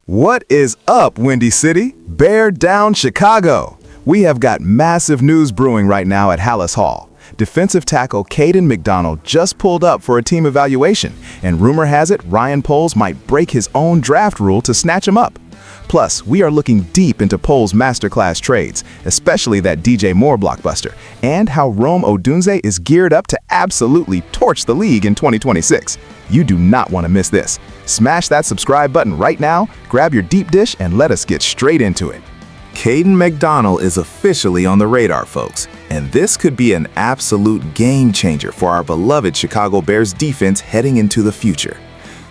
What is up, Windy City? Bear down Chicago! We have got massive news brewing right now at Hallis Hall. Defensive tackle Caden McDonald just pulled up for a team evaluation, and rumor has it Ryan Poles might break his own draft rule to snatch him up. Plus, we are looking deep into Poles' masterclass trades, especially that DJ Moore blockbuster, and how Rome Odunze is geared up to absolutely torch the league in 2026. You do not want to miss this. Smash that subscribe button right now, grab your deep dish, and let us get straight into it. Caden McDonald is officially on the radar, folks, and this could be an absolute game changer for our beloved Chicago Bears defense heading into the future.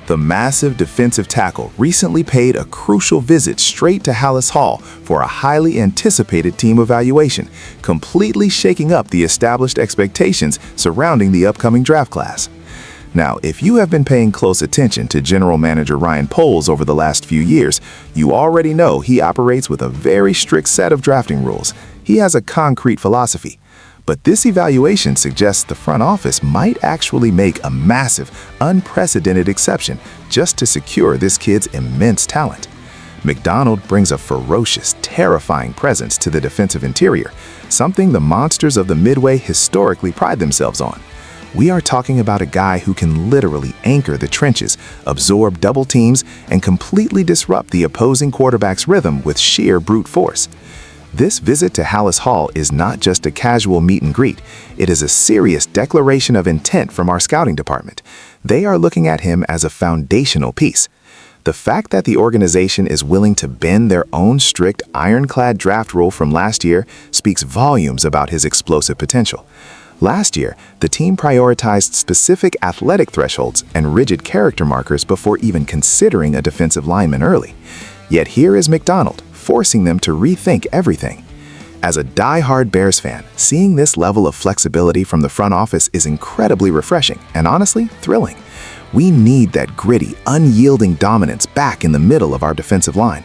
The massive defensive tackle recently paid a crucial visit straight to Hallis Hall for a highly anticipated team evaluation, completely shaking up the established expectations surrounding the upcoming draft class. Now, if you have been paying close attention to General Manager Ryan Poles over the last few years, you already know he operates with a very strict set of drafting rules. He has a concrete philosophy. But this evaluation suggests the front office might actually make a massive, unprecedented exception just to secure this kid's immense talent. McDonald brings a ferocious, terrifying presence to the defensive interior, something the monsters of the Midway historically pride themselves on. We are talking about a guy who can literally anchor the trenches, absorb double teams, and completely disrupt the opposing quarterback's rhythm with sheer brute force. This visit to Hallis Hall is not just a casual meet and greet. It is a serious declaration of intent from our scouting department. They are looking at him as a foundational piece. The fact that the organization is willing to bend their own strict ironclad draft rule from last year speaks volumes about his explosive potential. Last year, the team prioritized specific athletic thresholds and rigid character markers before even considering a defensive lineman early. Yet here is McDonald, forcing them to rethink everything. As a die-hard Bears fan, seeing this level of flexibility from the front office is incredibly refreshing and honestly thrilling. We need that gritty, unyielding dominance back in the middle of our defensive line.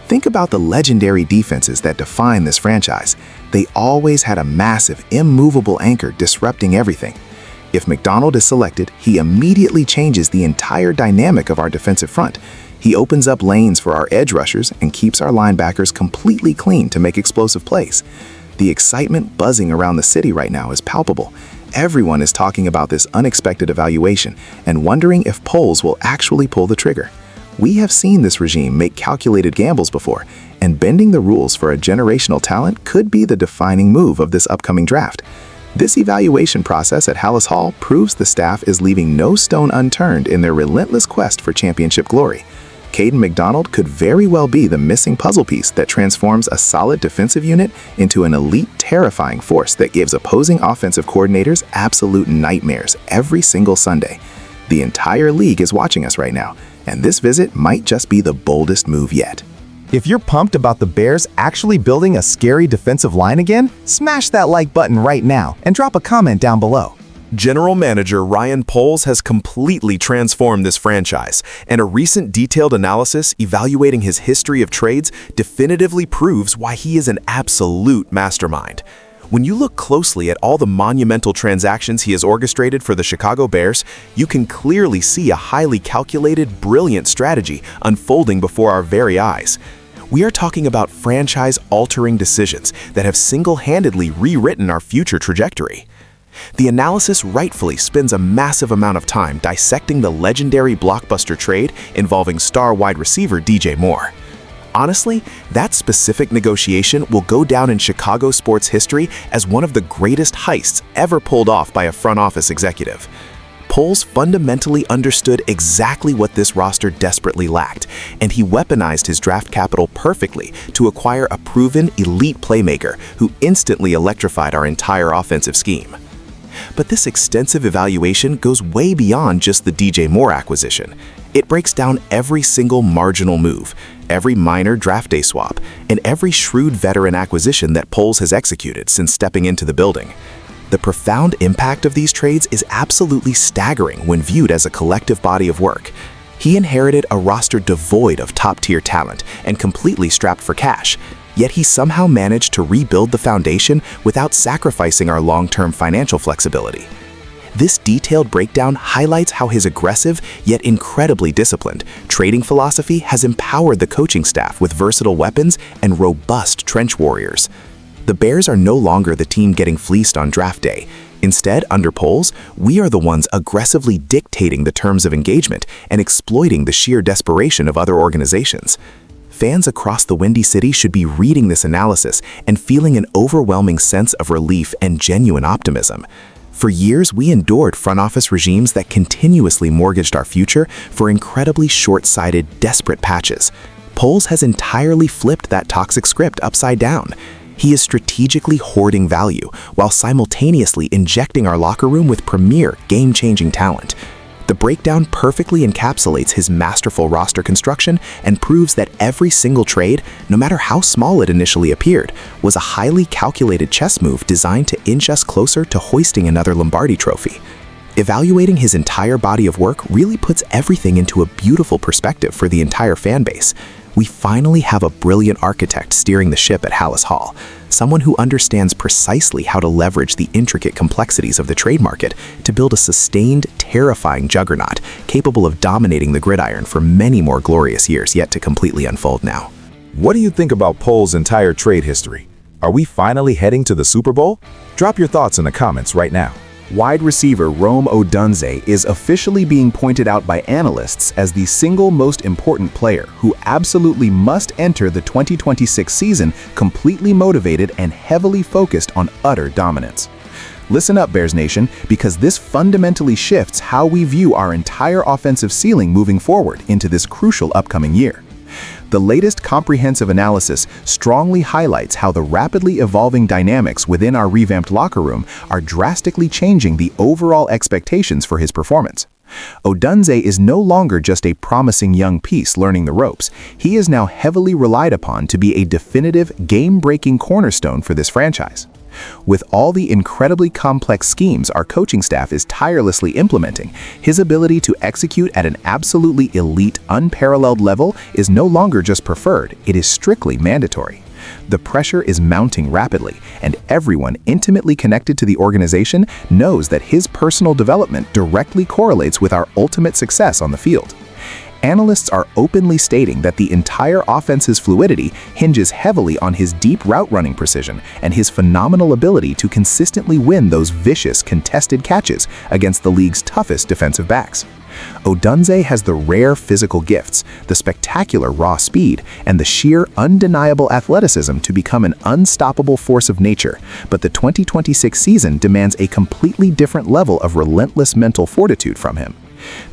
Think about the legendary defenses that define this franchise. They always had a massive, immovable anchor disrupting everything. If McDonald is selected, he immediately changes the entire dynamic of our defensive front. He opens up lanes for our edge rushers and keeps our linebackers completely clean to make explosive plays. The excitement buzzing around the city right now is palpable. Everyone is talking about this unexpected evaluation and wondering if Poles will actually pull the trigger. We have seen this regime make calculated gambles before, and bending the rules for a generational talent could be the defining move of this upcoming draft. This evaluation process at Hallis Hall proves the staff is leaving no stone unturned in their relentless quest for championship glory. Caden McDonald could very well be the missing puzzle piece that transforms a solid defensive unit into an elite, terrifying force that gives opposing offensive coordinators absolute nightmares every single Sunday. The entire league is watching us right now, and this visit might just be the boldest move yet. If you're pumped about the Bears actually building a scary defensive line again, smash that like button right now and drop a comment down below. General Manager Ryan Poles has completely transformed this franchise, and a recent detailed analysis evaluating his history of trades definitively proves why he is an absolute mastermind. When you look closely at all the monumental transactions he has orchestrated for the Chicago Bears, you can clearly see a highly calculated, brilliant strategy unfolding before our very eyes. We are talking about franchise-altering decisions that have single-handedly rewritten our future trajectory. The analysis rightfully spends a massive amount of time dissecting the legendary blockbuster trade involving star wide receiver DJ Moore. Honestly, that specific negotiation will go down in Chicago sports history as one of the greatest heists ever pulled off by a front office executive. Poles fundamentally understood exactly what this roster desperately lacked, and he weaponized his draft capital perfectly to acquire a proven elite playmaker who instantly electrified our entire offensive scheme. But this extensive evaluation goes way beyond just the DJ Moore acquisition. It breaks down every single marginal move, every minor draft day swap, and every shrewd veteran acquisition that Poles has executed since stepping into the building. The profound impact of these trades is absolutely staggering when viewed as a collective body of work. He inherited a roster devoid of top-tier talent and completely strapped for cash, yet he somehow managed to rebuild the foundation without sacrificing our long-term financial flexibility. This detailed breakdown highlights how his aggressive, yet incredibly disciplined, trading philosophy has empowered the coaching staff with versatile weapons and robust trench warriors. The Bears are no longer the team getting fleeced on draft day. Instead, under Poles, we are the ones aggressively dictating the terms of engagement and exploiting the sheer desperation of other organizations. Fans across the Windy City should be reading this analysis and feeling an overwhelming sense of relief and genuine optimism. For years, we endured front office regimes that continuously mortgaged our future for incredibly short-sighted, desperate patches. Poles has entirely flipped that toxic script upside down. He is strategically hoarding value while simultaneously injecting our locker room with premier, game-changing talent. The breakdown perfectly encapsulates his masterful roster construction and proves that every single trade, no matter how small it initially appeared, was a highly calculated chess move designed to inch us closer to hoisting another Lombardi trophy. Evaluating his entire body of work really puts everything into a beautiful perspective for the entire fan base. We finally have a brilliant architect steering the ship at Halas Hall, someone who understands precisely how to leverage the intricate complexities of the trade market to build a sustained, terrifying juggernaut capable of dominating the gridiron for many more glorious years yet to completely unfold now. What do you think about Poles' entire trade history? Are we finally heading to the Super Bowl? Drop your thoughts in the comments right now. Wide receiver Rome Odunze is officially being pointed out by analysts as the single most important player who absolutely must enter the 2026 season completely motivated and heavily focused on utter dominance. Listen up, Bears Nation, because this fundamentally shifts how we view our entire offensive ceiling moving forward into this crucial upcoming year. The latest comprehensive analysis strongly highlights how the rapidly evolving dynamics within our revamped locker room are drastically changing the overall expectations for his performance. Odunze is no longer just a promising young piece learning the ropes. He is now heavily relied upon to be a definitive, game-breaking cornerstone for this franchise. With all the incredibly complex schemes our coaching staff is tirelessly implementing, his ability to execute at an absolutely elite, unparalleled level is no longer just preferred, it is strictly mandatory. The pressure is mounting rapidly, and everyone intimately connected to the organization knows that his personal development directly correlates with our ultimate success on the field. Analysts are openly stating that the entire offense's fluidity hinges heavily on his deep route running precision and his phenomenal ability to consistently win those vicious, contested catches against the league's toughest defensive backs. Odunze has the rare physical gifts, the spectacular raw speed, and the sheer, undeniable athleticism to become an unstoppable force of nature, but the 2026 season demands a completely different level of relentless mental fortitude from him.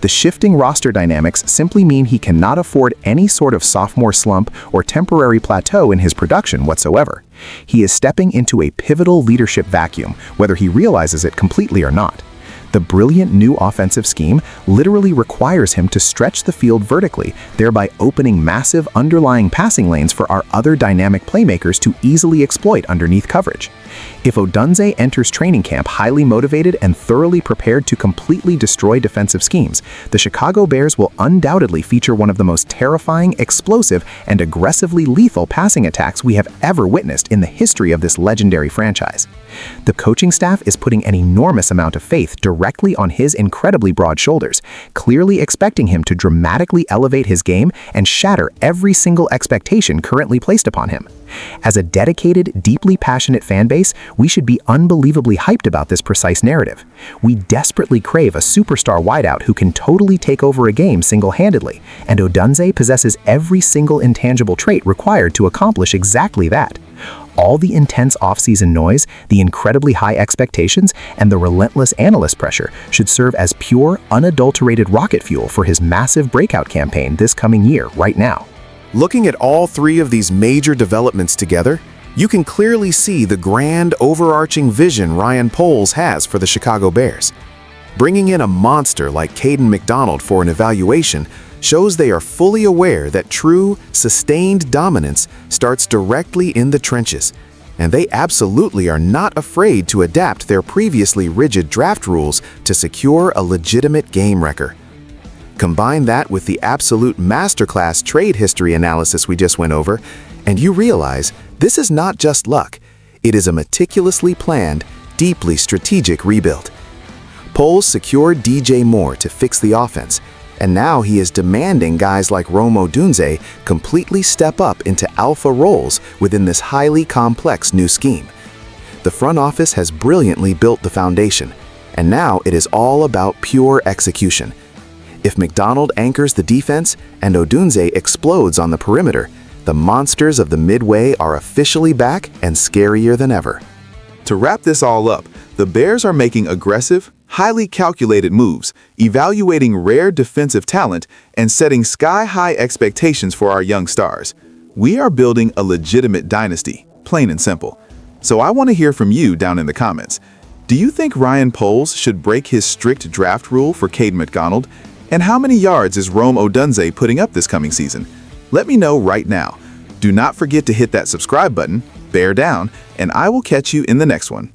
The shifting roster dynamics simply mean he cannot afford any sort of sophomore slump or temporary plateau in his production whatsoever. He is stepping into a pivotal leadership vacuum, whether he realizes it completely or not. The brilliant new offensive scheme literally requires him to stretch the field vertically, thereby opening massive underlying passing lanes for our other dynamic playmakers to easily exploit underneath coverage. If Odunze enters training camp highly motivated and thoroughly prepared to completely destroy defensive schemes, the Chicago Bears will undoubtedly feature one of the most terrifying, explosive, and aggressively lethal passing attacks we have ever witnessed in the history of this legendary franchise. The coaching staff is putting an enormous amount of faith directly on his incredibly broad shoulders, clearly expecting him to dramatically elevate his game and shatter every single expectation currently placed upon him. As a dedicated, deeply passionate fan base, we should be unbelievably hyped about this precise narrative. We desperately crave a superstar wideout who can totally take over a game single-handedly, and Odunze possesses every single intangible trait required to accomplish exactly that. All the intense off-season noise, the incredibly high expectations, and the relentless analyst pressure should serve as pure, unadulterated rocket fuel for his massive breakout campaign this coming year right now. Looking at all three of these major developments together, you can clearly see the grand, overarching vision Ryan Poles has for the Chicago Bears. Bringing in a monster like Caden McDonald for an evaluation shows they are fully aware that true, sustained dominance starts directly in the trenches, and they absolutely are not afraid to adapt their previously rigid draft rules to secure a legitimate game wrecker. Combine that with the absolute masterclass trade history analysis we just went over, and you realize this is not just luck, it is a meticulously planned, deeply strategic rebuild. Poles secured DJ Moore to fix the offense, and now he is demanding guys like Rome Odunze completely step up into alpha roles within this highly complex new scheme. The front office has brilliantly built the foundation, and now it is all about pure execution. If McDonald anchors the defense and Odunze explodes on the perimeter, the monsters of the midway are officially back and scarier than ever. To wrap this all up, the Bears are making aggressive, highly calculated moves, evaluating rare defensive talent, and setting sky-high expectations for our young stars. We are building a legitimate dynasty, plain and simple. So I want to hear from you down in the comments. Do you think Ryan Poles should break his strict draft rule for Caden McDonald? And how many yards is Rome Odunze putting up this coming season? Let me know right now. Do not forget to hit that subscribe button, bear down, and I will catch you in the next one.